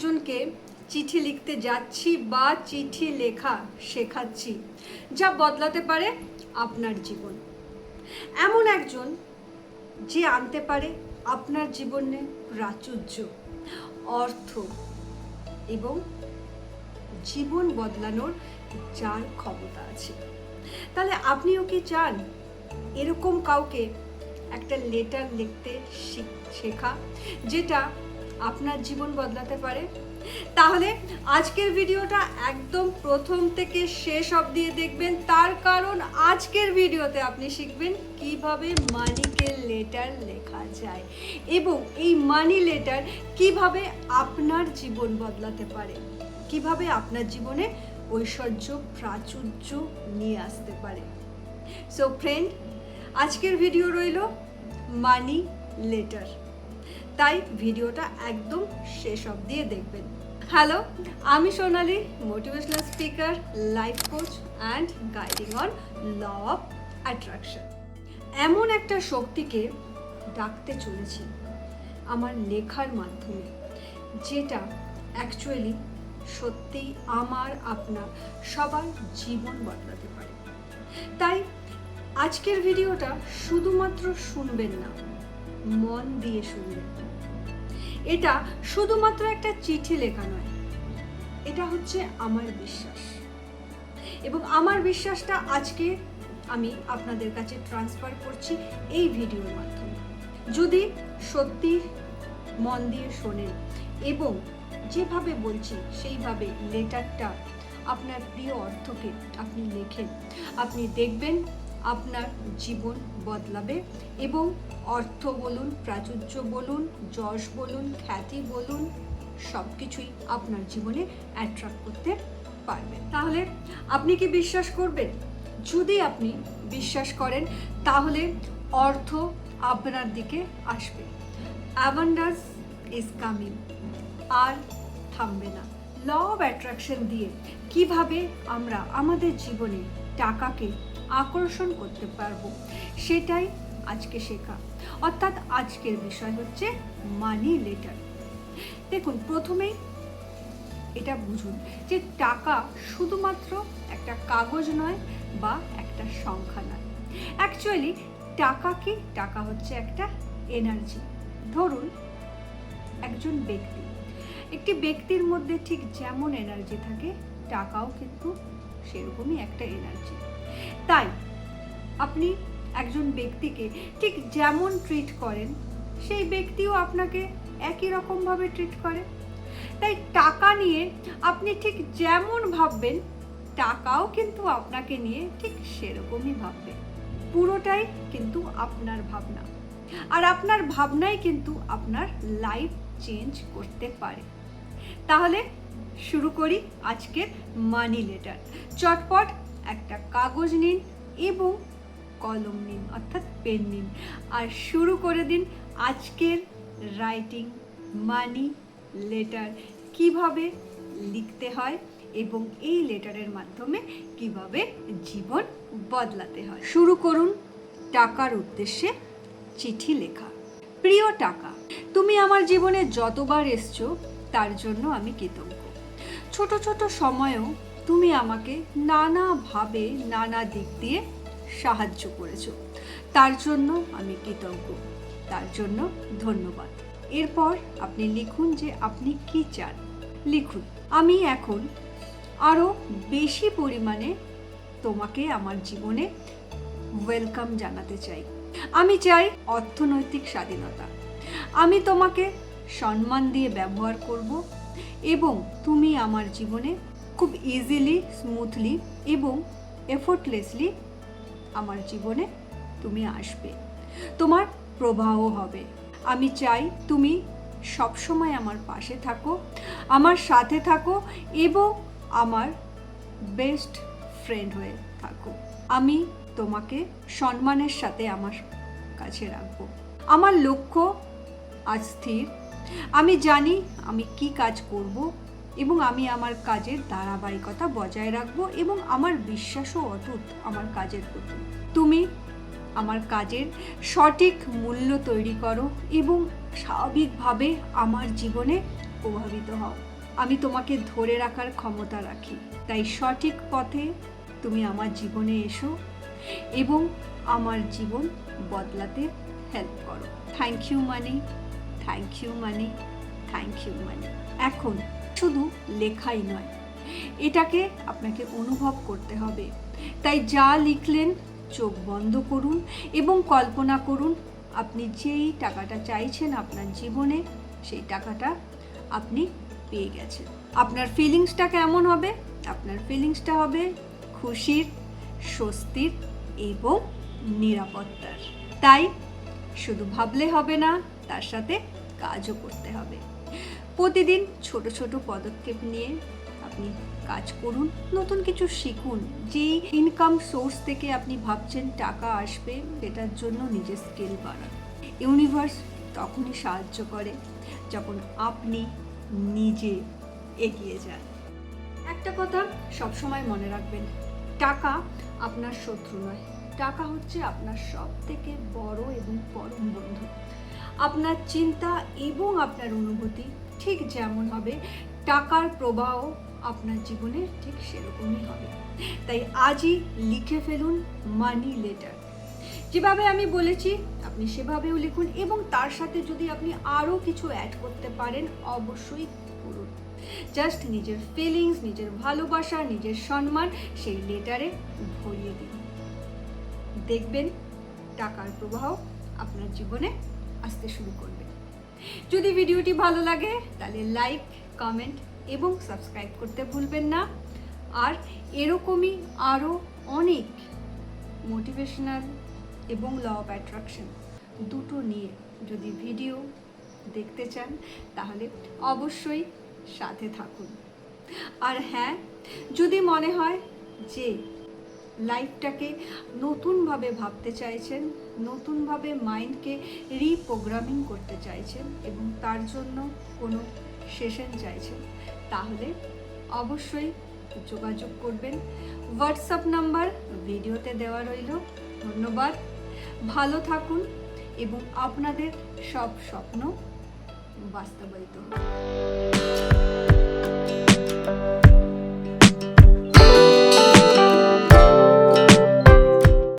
একজনকে চিঠি লিখতে যাচ্ছি বা চিঠি লেখা শেখাচ্ছি, যা বদলাতে পারে আপনার জীবন। এমন একজন যে আনতে পারে আপনার জীবনে প্রাচুর্য, অর্থ এবং জীবন বদলানোর যার ক্ষমতা আছে। তাহলে আপনিও কি চান এরকম কাউকে একটা লেটার লিখতে শেখা, যেটা আপনার জীবন বদলাতে পারে? তাহলে আজকের ভিডিওটা একদম প্রথম থেকে শেষ অবধি দেখবেন, তার কারণ আজকের ভিডিওতে আপনি শিখবেন কিভাবে মানিকে লেটার লেখা যায় এবং এই মানি লেটার কিভাবে আপনার জীবন বদলাতে পারে, কিভাবে আপনার জীবনে ঐশ্বর্য প্রাচুর্য নিয়ে আসতে পারে। সো ফ্রেন্ড, আজকের ভিডিও রইল মানি লেটার, তাই ভিডিওটা একদম শেষ অবধি দেখবেন। হ্যালো, আমি Sonali, motivational speaker, life coach and guiding on law of attraction. এমন একটা শক্তিকে ডাকতে চলেছি আমার লেখার মাধ্যমে, যেটা অ্যাকচুয়ালি সত্যিই আমার আপনার সবার জীবন বদলাতে পারে। তাই আজকের ভিডিওটা শুধুমাত্র শুনবেন না, মন দিয়ে শুনবেন। এটা শুধুমাত্র একটা চিঠি লেখা নয়, এটা হচ্ছে আমার বিশ্বাস, এবং আমার বিশ্বাসটা আজকে আমি আপনাদের কাছে ট্রান্সফার করছি এই ভিডিওর মাধ্যমে। যদি সত্যি মন দিয়ে শোনেন এবং যেভাবে বলছি সেইভাবে লেটারটা আপনার প্রিয় অর্থকে আপনি লেখেন, আপনি দেখবেন আপনার জীবন বদলাবে এবং অর্থ বলুন, প্রাচুর্য বলুন, যশ বলুন, খ্যাতি বলুন, সব কিছুই আপনার জীবনে অ্যাট্রাক্ট করতে পারবেন। তাহলে আপনি কি বিশ্বাস করবেন? যদি আপনি বিশ্বাস করেন তাহলে অর্থ আপনার দিকে আসবে। অ্যাবান্ডান্স ইজ কামিং, আর থামবে না। ল অফ অ্যাট্রাকশন দিয়ে কিভাবে আমরা আমাদের জীবনে টাকাকে আকর্ষণ করতে পারবো, সেটাই আজকে শেখা। অর্থাৎ আজকের বিষয় হচ্ছে মানি লেটার। দেখুন, প্রথমেই এটা বুঝুন যে টাকা শুধুমাত্র একটা কাগজ নয় বা একটা সংখ্যা নয়। অ্যাকচুয়ালি টাকা কি? টাকা হচ্ছে একটা এনার্জি। ধরুন একজন ব্যক্তি, একটি ব্যক্তির মধ্যে ঠিক যেমন এনার্জি থাকে, টাকাও কিন্তু সেরকমই একটা এনার্জি। তাই আপনি একজন ব্যক্তিকে ঠিক যেমন ট্রিট করেন, সেই ব্যক্তিও আপনাকে একই রকমভাবে ট্রিট করে। তাই টাকা নিয়ে আপনি ঠিক যেমন ভাববেন, টাকাও কিন্তু আপনাকে নিয়ে ঠিক সেরকমই ভাববে। পুরোটাই কিন্তু আপনার ভাবনা, আর আপনার ভাবনাই কিন্তু আপনার লাইফ চেঞ্জ করতে পারে। তাহলে শুরু করি আজকের মানি লেটার। চটপট একটা কাগজ নিন এবং কলম নিন, অর্থাৎ পেন নিন, আর শুরু করে দিন আজকের রাইটিং মানি লেটার, কিভাবে লিখতে হয় এবং এই লেটারের মাধ্যমে কিভাবে জীবন বদলাতে হয়। শুরু করুন টাকার উদ্দেশ্যে চিঠি লেখা। প্রিয় টাকা, তুমি আমার জীবনে যতবার এসছো তার জন্য আমি কৃতজ্ঞ। ছোট ছোট সময়েও তুমি আমাকে নানাভাবে নানা দিক দিয়ে সাহায্য করেছো, তার জন্য আমি কৃতজ্ঞ, তার জন্য ধন্যবাদ। এরপর আপনি লিখুন যে আপনি কি চান। লিখুন, আমি এখন আরও বেশি পরিমাণে তোমাকে আমার জীবনে ওয়েলকাম জানাতে চাই। আমি চাই অর্থনৈতিক স্বাধীনতা। আমি তোমাকে সম্মান দিয়ে ব্যবহার করব এবং তুমি আমার জীবনে খুব ইজিলি, স্মুথলি এবং এফোর্টলেসলি আমার জীবনে তুমি আসবে, তোমার প্রবাহ হবে। আমি চাই তুমি সবসময় আমার পাশে থাকো, আমার সাথে থাকো এবং আমার বেস্ট ফ্রেন্ড হয়ে থাকো। আমি তোমাকে সম্মানের সাথে আমার কাছে রাখবো। আমার লক্ষ্য আজ স্থির। আমি জানি আমি কি কাজ করব এবং আমি আমার কাজের ধারাবাহিকতা বজায় রাখবো এবং আমার বিশ্বাসও অটুট আমার কাজের প্রতি। তুমি আমার কাজের সঠিক মূল্য তৈরি করো এবং স্বাভাবিকভাবে আমার জীবনে প্রভাবিত হও। আমি তোমাকে ধরে রাখার ক্ষমতা রাখি, তাই সঠিক পথে তুমি আমার জীবনে এসো এবং আমার জীবন বদলাতে হেল্প করো। Thank you money, thank you money, thank you money. এখন শুধু লেখাই নয়, এটাকে আপনাকে অনুভব করতে হবে। তাই যা লিখলেন চোখ বন্ধ করুন এবং কল্পনা করুন আপনি যেই টাকাটা চাইছেন আপনার জীবনে, সেই টাকাটা আপনি পেয়ে গেছেন। আপনার ফিলিংসটা কেমন হবে? আপনার ফিলিংসটা হবে খুশির, স্বস্তির এবং নিরাপত্তার। তাই শুধু ভাবলে হবে না, তার সাথে কাজও করতে হবে। প্রতিদিন ছোট ছোট পদক্ষেপ নিয়ে আপনি কাজ করুন, নতুন কিছু শিখুন। যেই ইনকাম সোর্স থেকে আপনি ভাবছেন টাকা আসবে, সেটার জন্য নিজের স্কিল বাড়ান। ইউনিভার্স তখনই সাহায্য করে যখন আপনি নিজে এগিয়ে যান। একটা কথা সবসময় মনে রাখবেন, টাকা আপনার শত্রু নয়, টাকা হচ্ছে আপনার সব থেকে বড় এবং পরম বন্ধু। আপনার চিন্তা এবং আপনার অনুভূতি ঠিক যেমন হবে, টাকার প্রবাহ আপনার জীবনে ঠিক সেরকমই হবে। তাই আজই লিখে ফেলুন মানি লেটার। যেভাবে আমি বলেছি আপনি সেভাবেও লিখুন এবং তার সাথে যদি আপনি আরও কিছু অ্যাড করতে পারেন অবশ্যই করুন। জাস্ট নিজের ফিলিংস, নিজের ভালোবাসা, নিজের সম্মান সেই লেটারে ভরিয়ে দিন। দেখবেন টাকার প্রবাহ আপনার জীবনে আসতে শুরু করবে। যদি ভিডিওটি ভালো লাগে তাহলে লাইক, কমেন্ট এবং সাবস্ক্রাইব করতে ভুলবেন না। আর এরকমই আরও অনেক মোটিভেশনাল এবং ল অফ অ্যাট্রাকশন দুটো নিয়ে যদি ভিডিও দেখতে চান তাহলে অবশ্যই সাথে থাকুন। আর হ্যাঁ, যদি মনে হয় যে লাইফটাকে নতুনভাবে ভাবতে চাইছেন, নতুনভাবে মাইন্ডকে রিপ্রোগ্রামিং করতে চাইছেন এবং তার জন্য কোনো সেশন চাইছেন, তাহলে অবশ্যই যোগাযোগ করবেন। হোয়াটসঅ্যাপ নাম্বার ভিডিওতে দেওয়া রইল। ধন্যবাদ, ভালো থাকুন এবং আপনাদের সব স্বপ্ন বাস্তবায়িত হোক।